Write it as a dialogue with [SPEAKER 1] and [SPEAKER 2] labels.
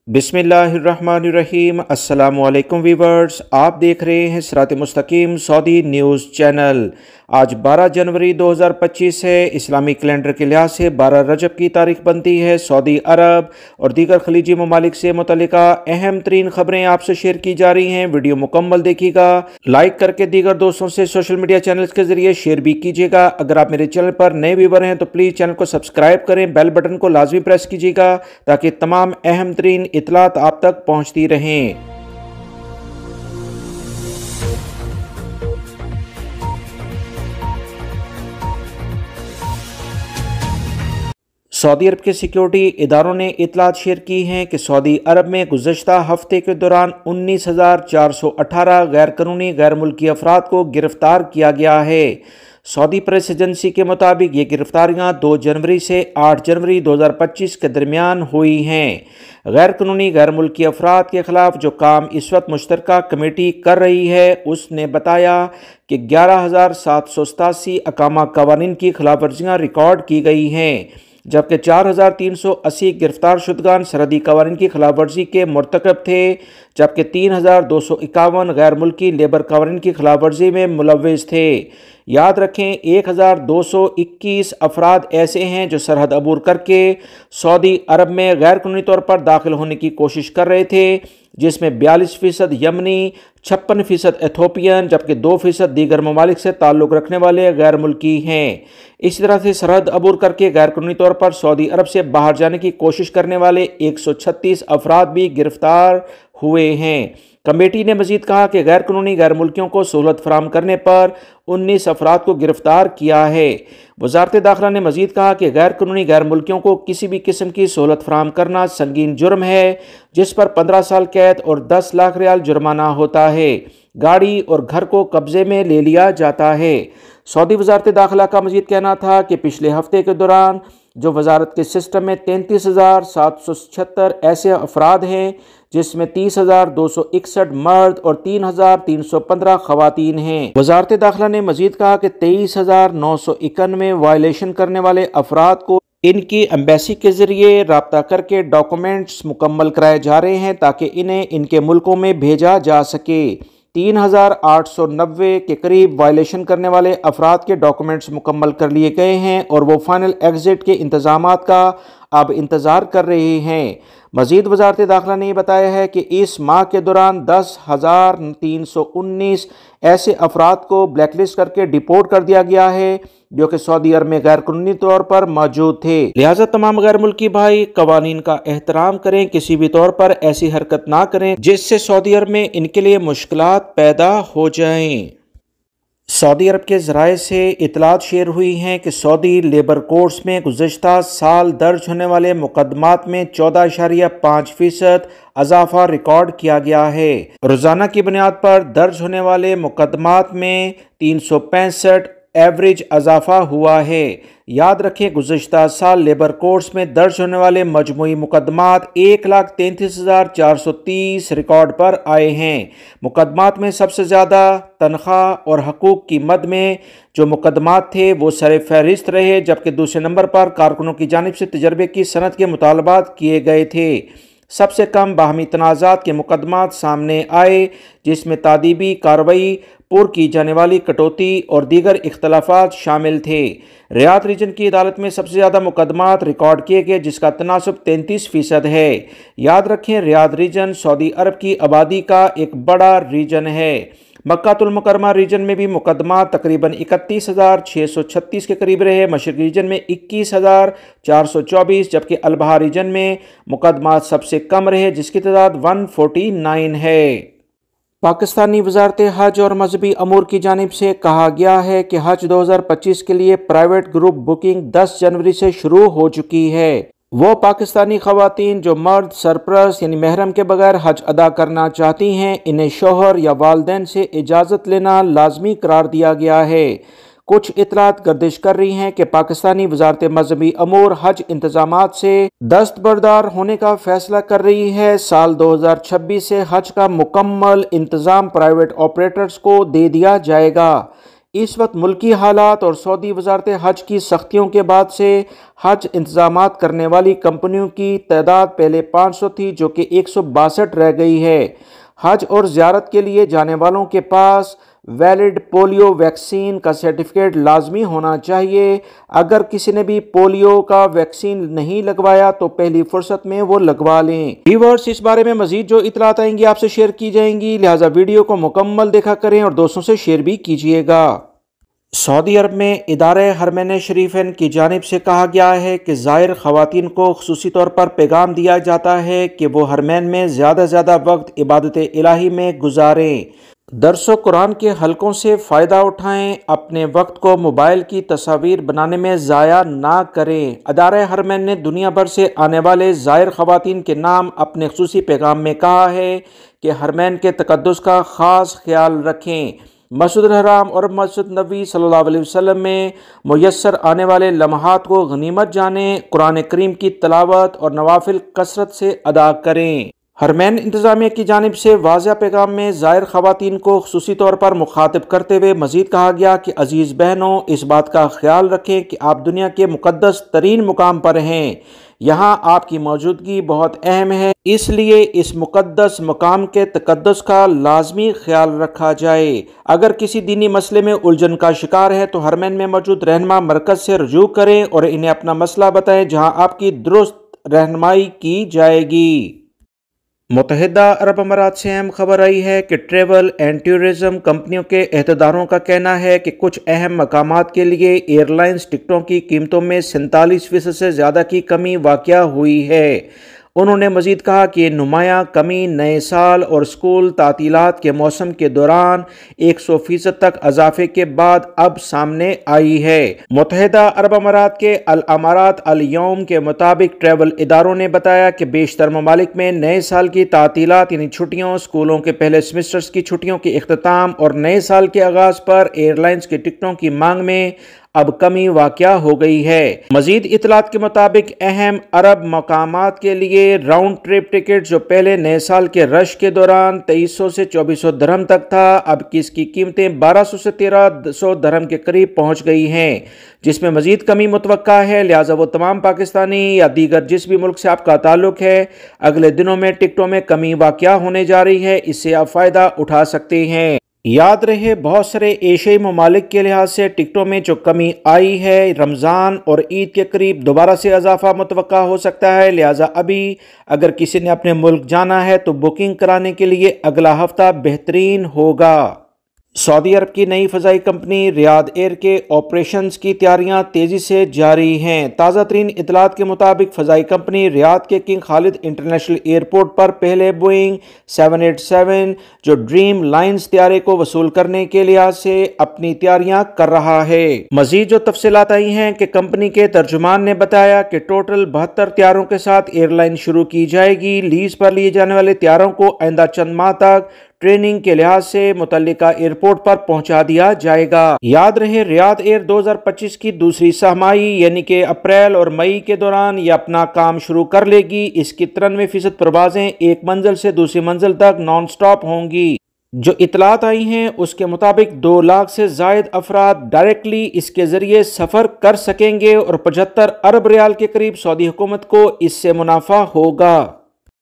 [SPEAKER 1] बिस्मिल्लाहिर्रहमानिर्रहीम। अस्सलामुअलैकुम वीवर्स, आप देख रहे हैं सिरात मुस्तकीम सऊदी न्यूज़ चैनल। आज 12 जनवरी 2025 है। इस्लामी कैलेंडर के लिहाज से 12 रजब की तारीख बनती है। सऊदी अरब और दीगर खलीजी ममालिक से मुतल्लिका अहम तरीन खबरें आपसे शेयर की जा रही हैं। वीडियो मुकम्मल देखिएगा, लाइक करके दीगर दोस्तों से सोशल मीडिया चैनल्स के जरिए शेयर भी कीजिएगा। अगर आप मेरे चैनल पर नए व्यूवर हैं तो प्लीज़ चैनल को सब्सक्राइब करें, बेल बटन को लाजमी प्रेस कीजिएगा ताकि तमाम अहम तरीन इत्तलात आप तक पहुंचती रहें। सऊदी अरब के सिक्योरिटी इदारों ने इत्तलात शेयर की हैं कि सऊदी अरब में गुज़श्ता हफ्ते के दौरान 19,418 गैर कानूनी गैर मुल्की अफराद को गिरफ्तार किया गया है। सऊदी प्रेस एजेंसी के मुताबिक ये गिरफ्तारियां 2 जनवरी से 8 जनवरी 2025 के दरमियान हुई हैं। गैर कानूनी गैर मुल्की अफराद के खिलाफ जो काम इस वक्त मुश्तरका कमेटी कर रही है, उसने बताया कि 11,787 अकामा कवानीन की खिलाफ वर्जियाँ रिकॉर्ड की गई हैं, जबकि 4,380 गिरफ्तार शुदगान सरहदी कवानीन की खिलाफ वर्जी के मुर्तकब थे, जबकि 3,251 गैर मुल्की लेबर कवानीन की खिलाफ वर्जी में मुलव्विस थे। याद रखें, 1,221 अफराद ऐसे हैं जो सरहद अबूर करके सऊदी अरब में गैर कानूनी तौर पर दाखिल होने की कोशिश कर रहे थे, जिसमें 42% यमनी, 56% एथोपियन, जबकि 2% दीगर ममालिक से ताल्लुक़ रखने वाले गैर मुल्की हैं। इसी तरह से सरहद अबूर करके गैर कानूनी तौर पर सऊदी अरब से बाहर जाने की कोशिश करने वाले 136 अफराद भी गिरफ्तार हुए हैं। कमेटी ने मजीद कहा कि गैर कानूनी गैर मुल्कियों को सहूलत फराहम करने पर 19 अफराद को गिरफ्तार किया है। वजारत दाखिला ने मजीद कहा कि गैर कानूनी गैर मुल्कियों को किसी भी किस्म की सहूलत फराहम करना संगीन जुर्म है, जिस पर 15 साल कैद और 10 लाख रियाल जुर्माना होता है। गाड़ी और घर को कब्जे में ले लिया जाता है। सऊदी वजारत दाखिला का मजीद कहना था कि पिछले हफ्ते के दौरान जो वजारत के सिस्टम में 33,776 ऐसे अफराद हैं, जिसमें 30,261 मर्द और 3,315 खवातीन हैं। वजारत दाखिला ने मजीद कहा कि 23,991 वायलेशन करने वाले अफराद को इनकी एम्बेसी के जरिए राब्ता करके डॉक्यूमेंट्स मुकम्मल कराए जा रहे हैं ताकि इन्हें इनके मुल्कों में भेजा जा सके। 3,890 के करीब वायलेशन करने वाले अफराद के डॉक्यूमेंट्स मुकम्मल कर लिए गए हैं और वो फाइनल एग्जिट के इंतजामात का अब इंतज़ार कर रहे हैं। मजीद वजारत दाखिला ने बताया है कि इस माह के दौरान 10,319 ऐसे अफराद को ब्लैकलिस्ट करके डिपोर्ट कर दिया गया है जो कि सऊदी अरब में गैर कानूनी तौर पर मौजूद थे। लिहाजा तमाम गैर मुल्की भाई कवानीन का एहतराम करें, किसी भी तौर पर ऐसी हरकत ना करें जिससे सऊदी अरब में इनके लिए मुश्किलात पैदा हो जाएं। सऊदी अरब के ज़राए से इतलात शेयर हुई हैं कि सऊदी लेबर कोर्ट्स में गुज़श्ता साल दर्ज होने वाले मुकदमात में 14.5% इजाफा रिकॉर्ड किया गया है। रोज़ाना की बुनियाद पर दर्ज होने वाले मुकदमात में 365 एवरेज इजाफा हुआ है। याद रखें, गुज़श्ता साल लेबर कोर्ट्स में दर्ज होने वाले मजमूई मुकदमात 1,33,430 रिकॉर्ड पर आए हैं। मुकदमात में सबसे ज़्यादा तनख्वाह और हकूक़ की मद में जो मुकदमात थे वो सर फहरिस्त रहे, जबकि दूसरे नंबर पर कारकुनों की जानिब से तजर्बे की सनद के मुतालबात किए गए थे। सबसे कम बाहमी तनाज़ात के मुकदमात सामने आए, जिसमें तादीबी कार्रवाई, पुर की जाने वाली कटौती और दीगर इख्तलाफात शामिल थे। रियाद रीजन की अदालत में सबसे ज़्यादा मुकदमात रिकॉर्ड किए गए, जिसका तनासब 33% है। याद रखें, रियाद रीजन सऊदी अरब की आबादी का एक बड़ा रीजन है। मक्कातुल मुकर्रमा रीजन में भी मुकदमात तकरीबन 31,636 के करीब रहे। मशरिक रीजन में 21,424, जबकि अलबहा रीजन में मुकदमात सबसे कम रहे, जिसकी तादाद 149 है। पाकिस्तानी वजारत हज और मजहबी अमूर की जानिब से कहा गया है कि हज 2025 के लिए प्राइवेट ग्रुप बुकिंग 10 जनवरी से शुरू हो चुकी है। वो पाकिस्तानी खवातीन जो मर्द सरपरस्त यानी महरम के बगैर हज अदा करना चाहती हैं, इन्हें शोहर या वालदैन से इजाज़त लेना लाजमी करार दिया गया है। कुछ इतलात गर्दिश कर रही हैं कि पाकिस्तानी वजारत मजहबी अमूर हज इंतजामात से दस्तबरदार होने का फैसला कर रही है। साल 2026 से हज का मुकम्मल इंतज़ाम प्राइवेट ऑपरेटर्स को दे दिया जाएगा। اس وقت ملکی حالات اور سعودی وزارت حج کی سختیوں کے بعد سے حج انتظامات کرنے والی کمپنیوں کی تعداد پہلے 500 تھی جو کہ 162 رہ گئی ہے۔ حج اور زیارت کے لیے جانے والوں کے پاس ویلڈ پولیو ویکسین کا سرٹیفکیٹ لازمی ہونا چاہیے۔ اگر کسی نے بھی پولیو کا ویکسین نہیں لگوایا تو پہلی فرصت میں وہ لگوا لیں۔ ویورز، اس بارے میں مزید جو اطلاعات آئیں گی آپ سے شیئر کی جائیں گی، لہٰذا ویڈیو کو مکمل دیکھا کریں اور دوستوں سے شیئر بھی کیجیے گا۔ سعودی عرب میں ادارہ حرمین شریفین کی جانب سے کہا گیا ہے کہ زائر خواتین کو خصوصی طور پر پیغام دیا جاتا ہے کہ وہ حرمین میں زیادہ وقت عبادت الہی میں گزاریں، درس و قرآن کے حلقوں سے فائدہ اٹھائیں، اپنے وقت کو موبائل کی تصاویر بنانے میں ضائع نہ کریں۔ ادارہ حرمین نے دنیا بھر سے آنے والے زائر خواتین کے نام اپنے خصوصی پیغام میں کہا ہے کہ حرمین کے تقدس کا خاص خیال رکھیں، مسجد الحرام اور مسجد نبوی صلی اللہ علیہ وسلم میں میسر آنے والے لمحات کو غنیمت جانیں، قرآن کریم کی تلاوت اور نوافل کثرت سے ادا کریں۔ حرمین انتظامیہ کی جانب سے واضح پیغام میں زائر خواتین کو خصوصی طور پر مخاطب کرتے ہوئے مزید کہا گیا کہ عزیز بہنوں، اس بات کا خیال رکھیں کہ آپ دنیا کے مقدس ترین مقام پر ہیں، یہاں آپ کی موجودگی بہت اہم ہے، اس لیے اس مقدس مقام کے تقدس کا لازمی خیال رکھا جائے۔ اگر کسی دینی مسئلے میں الجھن کا شکار ہے تو حرمین میں موجود رہنما مرکز سے رجوع کریں اور انہیں اپنا مسئلہ بتائیں، جہاں آپ کی درست رہنمائی کی جائے گی۔ متحدہ عرب امارات سے اہم خبر آئی ہے کہ ٹریول اینڈ ٹورزم کمپنیوں کے عہدیداروں کا کہنا ہے کہ کچھ اہم مقامات کے لیے ایئر لائنز ٹکٹوں کی قیمتوں میں 47% سے زیادہ کی کمی واقع ہوئی ہے۔ انہوں نے مزید کہا کہ یہ نمایاں کمی نئے سال اور اسکول تعطیلات کے موسم کے دوران 100% تک اضافے کے بعد اب سامنے آئی ہے۔ متحدہ عرب امارات کے الامارات الیوم کے مطابق ٹریول اداروں نے بتایا کہ بیشتر ممالک میں نئے سال کی تعطیلات یعنی چھٹیوں، اسکولوں کے پہلے سیمسٹرز کی چھٹیوں کے اختتام اور نئے سال کے آغاز پر ایئر لائنز کے ٹکٹوں کی مانگ میں اب کمی واقع ہو گئی ہے۔ مزید اطلاعات کے مطابق اہم عرب مقامات کے لیے راؤنڈ ٹرپ ٹکٹ جو پہلے نئے سال کے رش کے دوران 2300 سے 2400 درہم تک تھا، اب اس کی قیمتیں 1200 سے 1300 درہم کے قریب پہنچ گئی ہیں، جس میں مزید کمی متوقع ہے، لہٰذا وہ تمام پاکستانی یا دیگر جس بھی ملک سے آپ کا تعلق ہے اگلے دنوں میں ٹکٹوں میں کمی واقع ہونے جا رہی ہے، اس سے آپ فائدہ اٹھا سکتے ہیں۔ یاد رہے، بہت سارے ایشیائی ممالک کے لحاظ سے ٹکٹوں میں جو کمی آئی ہے، رمضان اور عید کے قریب دوبارہ سے اضافہ متوقع ہو سکتا ہے، لہٰذا ابھی اگر کسی نے اپنے ملک جانا ہے تو بکنگ کرانے کے لیے اگلا ہفتہ بہترین ہوگا۔ سعودی عرب کی نئی فضائی کمپنی ریاض ایئر کے آپریشنز کی تیاریاں تیزی سے جاری ہیں۔ تازہ ترین اطلاعات کے مطابق فضائی کمپنی ریاض کے کنگ خالد انٹرنیشنل ایئرپورٹ پر پہلے بوئنگ 787 جو ڈریم لائنز طیارے کو وصول کرنے کے لحاظ سے اپنی تیاریاں کر رہا ہے۔ مزید جو تفصیلات آئی ہیں کہ کمپنی کے ترجمان نے بتایا کہ ٹوٹل 72 طیاروں کے ساتھ ایئر لائن شروع کی جائے گی۔ لیز پر لیے جانے والے طیاروں کو آئندہ چند ماہ تک ٹریننگ کے لحاظ سے متعلقہ ایئرپورٹ پر پہنچا دیا جائے گا۔ یاد رہے، ریاض ایئر 2025 کی دوسری سہ ماہی یعنی کہ اپریل اور مئی کے دوران یہ اپنا کام شروع کر لے گی۔ اس کی 93% پروازیں ایک منزل سے دوسری منزل تک نان سٹاپ ہوں گی۔ جو اطلاعات آئی ہیں اس کے مطابق 2 لاکھ سے زائد افراد ڈائریکٹلی اس کے ذریعے سفر کر سکیں گے اور 75 ارب ریال کے قریب سعودی حکومت کو اس سے منافع ہوگا۔